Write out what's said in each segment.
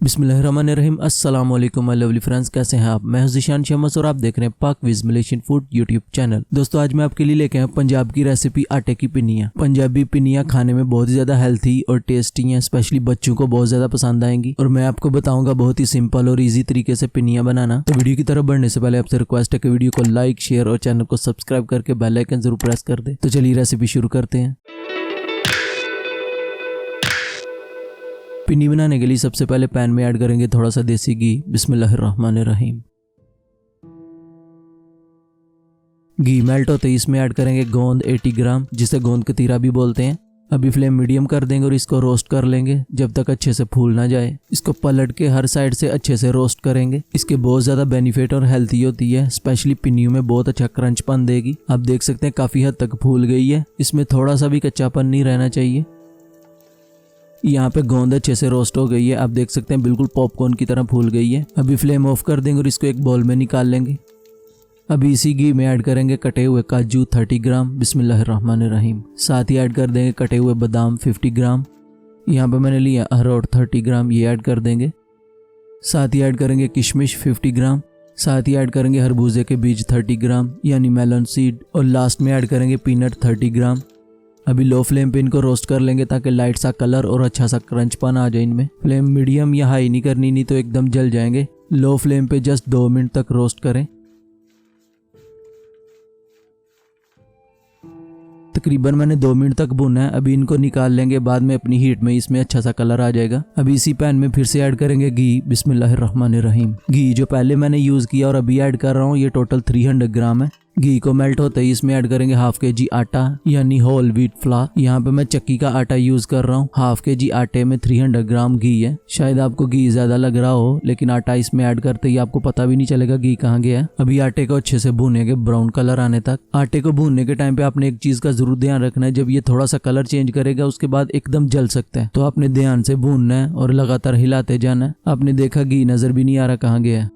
बिस्मिल्लाहिर्रहमानिर्रहीम। अस्सलाम वालेकुम माय लवली फ्रेंड्स, कैसे हैं आप? मैं हूं ज़ीशान शमस और आप देख रहे हैं Pak Wiz Malaysian food YouTube channel. दोस्तों, आज मैं आपके लिए लेके आया पंजाब की रेसिपी आटे की पिन्नियाँ। पंजाबी पिन्नियाँ खाने में बहुत ही ज्यादा हेल्थी और टेस्टी हैं, स्पेशली बच्चों को बहुत ज्यादा पसंद आएंगी। और मैं आपको बताऊंगा बहुत ही सिंपल और ईजी तरीके से पिन्नियाँ बनाना। तो वीडियो की तरफ बढ़ने से पहले आपसे रिक्वेस्ट है कि वीडियो को लाइक, शेयर और चैनल को सब्सक्राइब करके बेल आइकन जरूर प्रेस कर दे। तो चलिए रेसिपी शुरू करते हैं। पिन्नी बनाने के लिए सबसे पहले पैन में ऐड करेंगे थोड़ा सा देसी घी। बिस्मिल्लाहिर्रहमानिर्रहीम। घी मेल्ट होते ही इसमें ऐड करेंगे गोंद 80 ग्राम, जिसे गोंद कतीरा भी बोलते हैं। अभी फ्लेम मीडियम कर देंगे और इसको रोस्ट कर लेंगे जब तक अच्छे से फूल ना जाए। इसको पलट के हर साइड से अच्छे से रोस्ट करेंगे। इसके बहुत ज्यादा बेनिफिट और हेल्थी होती है, स्पेशली पिन्नियों में बहुत अच्छा क्रंचपन देगी। आप देख सकते हैं काफी हद तक फूल गई है, इसमें थोड़ा सा भी कच्चापन नहीं रहना चाहिए। यहाँ पे गोंद अच्छे से रोस्ट हो गई है, आप देख सकते हैं बिल्कुल पॉपकॉर्न की तरह फूल गई है। अभी फ्लेम ऑफ कर देंगे और इसको एक बाउल में निकाल लेंगे। अभी इसी घी में ऐड करेंगे कटे हुए काजू 30 ग्राम। बिस्मिल्लाहिर्रहमानिर्रहीम। साथ ही ऐड कर देंगे कटे हुए बादाम 50 ग्राम। यहाँ पे मैंने लिया अखरोट 30 ग्राम, ये ऐड कर देंगे। साथ ही ऐड करेंगे किशमिश 50 ग्राम। साथ ही ऐड करेंगे खरबूजे के बीज 30 ग्राम यानी मेलन सीड। और लास्ट में ऐड करेंगे पीनट 30 ग्राम। अभी लो फ्लेम पे इनको रोस्ट कर लेंगे ताकि लाइट सा कलर और अच्छा सा क्रंचपन आ जाए इनमें। फ्लेम मीडियम या हाई नहीं करनी, नहीं तो एकदम जल जाएंगे। लो फ्लेम पे जस्ट 2 मिनट तक रोस्ट करें। तकरीबन मैंने 2 मिनट तक भुना है। अभी इनको निकाल लेंगे, बाद में अपनी हीट में इसमें अच्छा सा कलर आ जाएगा। अभी इसी पैन में फिर से ऐड करेंगे घी। बिस्मिल्लाहिर्रहमानिर्रहीम। घी जो पहले मैंने यूज किया और अभी ऐड कर रहा हूँ, ये टोटल 300 ग्राम है। घी को मेल्ट होते ही इसमें ऐड करेंगे हाफ kg आटा यानी होल व्हीट फ्लावर। यहाँ पे मैं चक्की का आटा यूज कर रहा हूँ। हाफ kg आटे में 300 ग्राम घी है। शायद आपको घी ज्यादा लग रहा हो, लेकिन आटा इसमें ऐड करते ही आपको पता भी नहीं चलेगा घी कहाँ गया है। अभी आटे को अच्छे से भूनेंगे ब्राउन कलर आने तक। आटे को भूनने के टाइम पे आपने एक चीज का जरूर ध्यान रखना है, जब ये थोड़ा सा कलर चेंज करेगा उसके बाद एकदम जल सकता है, तो आपने ध्यान से भूनना है और लगातार हिलाते जाना है। आपने देखा घी नजर भी नहीं आ रहा कहाँ गया है।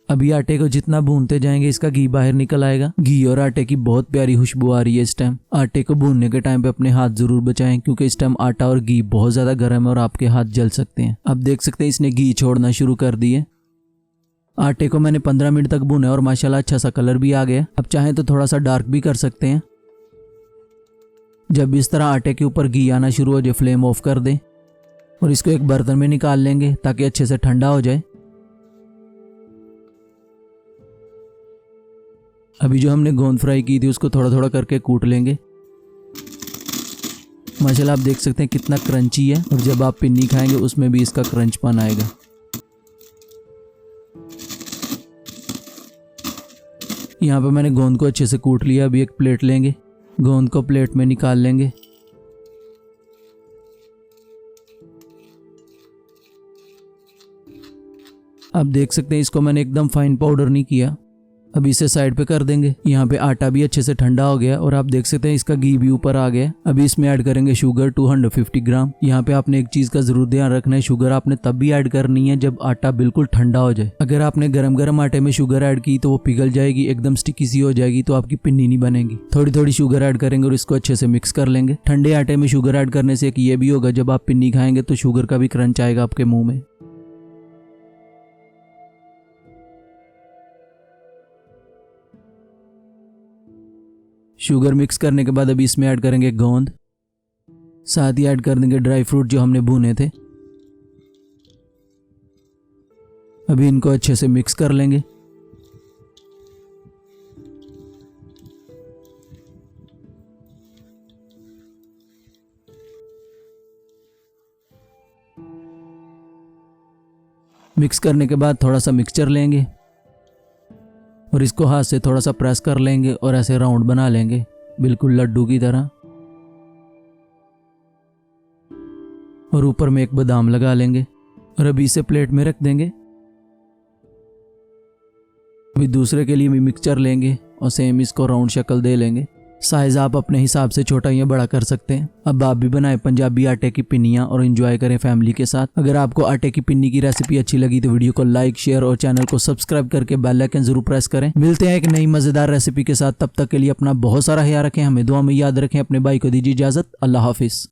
अभी आटे को जितना भूनते जाएंगे इसका घी बाहर निकल आएगा। घी और आटे की बहुत प्यारी खुशबू आ रही है इस टाइम। आटे को भूनने के टाइम पे अपने हाथ जरूर बचाएं, क्योंकि इस टाइम आटा और घी बहुत ज्यादा गर्म है और आपके हाथ जल सकते हैं। आप देख सकते हैं इसने घी छोड़ना शुरू कर दिए। आटे को मैंने 15 मिनट तक भूना और माशाल्लाह अच्छा सा कलर भी आ गया। अब चाहें तो थोड़ा सा डार्क भी कर सकते हैं। जब इस तरह आटे के ऊपर घी आना शुरू हो जाए, फ्लेम ऑफ कर दें और इसको एक बर्तन में निकाल लेंगे ताकि अच्छे से ठंडा हो जाए। अभी जो हमने गोंद फ्राई की थी उसको थोड़ा थोड़ा करके कूट लेंगे। माशाल्लाह आप देख सकते हैं कितना क्रंची है, और जब आप पिन्नी खाएंगे उसमें भी इसका क्रंचपन आएगा। यहाँ पे मैंने गोंद को अच्छे से कूट लिया। अभी एक प्लेट लेंगे, गोंद को प्लेट में निकाल लेंगे। आप देख सकते हैं इसको मैंने एकदम फाइन पाउडर नहीं किया। अभी इसे साइड पे कर देंगे। यहाँ पे आटा भी अच्छे से ठंडा हो गया और आप देख सकते हैं इसका घी भी ऊपर आ गया। अभी इसमें ऐड करेंगे शुगर 250 ग्राम। यहाँ पे आपने एक चीज का जरूर ध्यान रखना है, शुगर आपने तब भी ऐड करनी है जब आटा बिल्कुल ठंडा हो जाए। अगर आपने गरम गरम आटे में शुगर ऐड की तो वो पिघल जाएगी, एकदम स्टिकी सी हो जाएगी, तो आपकी पिन्नी नहीं बनेगी। थोड़ी थोड़ी शुगर ऐड करेंगे और इसको अच्छे से मिक्स कर लेंगे। ठंडे आटे में शुगर ऐड करने से एक ये भी होगा, जब आप पिन्नी खाएंगे तो शुगर का भी क्रंच आएगा आपके मुंह में। शुगर मिक्स करने के बाद अभी इसमें ऐड करेंगे गोंद। साथ ही ऐड कर देंगे ड्राई फ्रूट जो हमने भुने थे। अभी इनको अच्छे से मिक्स कर लेंगे। मिक्स करने के बाद थोड़ा सा मिक्सचर लेंगे और इसको हाथ से थोड़ा सा प्रेस कर लेंगे और ऐसे राउंड बना लेंगे, बिल्कुल लड्डू की तरह। और ऊपर में एक बादाम लगा लेंगे और अभी इसे प्लेट में रख देंगे। अभी दूसरे के लिए भी मिक्सचर लेंगे और सेम इसको राउंड शक्ल दे लेंगे। साइज आप अपने हिसाब से छोटा या बड़ा कर सकते हैं। अब आप भी बनाएं पंजाबी आटे की पिन्नियाँ और एंजॉय करें फैमिली के साथ। अगर आपको आटे की पिन्नी की रेसिपी अच्छी लगी तो वीडियो को लाइक, शेयर और चैनल को सब्सक्राइब करके बेल आइकन जरूर प्रेस करें। मिलते हैं एक नई मजेदार रेसिपी के साथ, तब तक के लिए अपना बहुत सारा ख्याल रखें, हमें दुआ में याद रखें। अपने भाई को दीजिए इजाजत। अल्लाह हाफिज।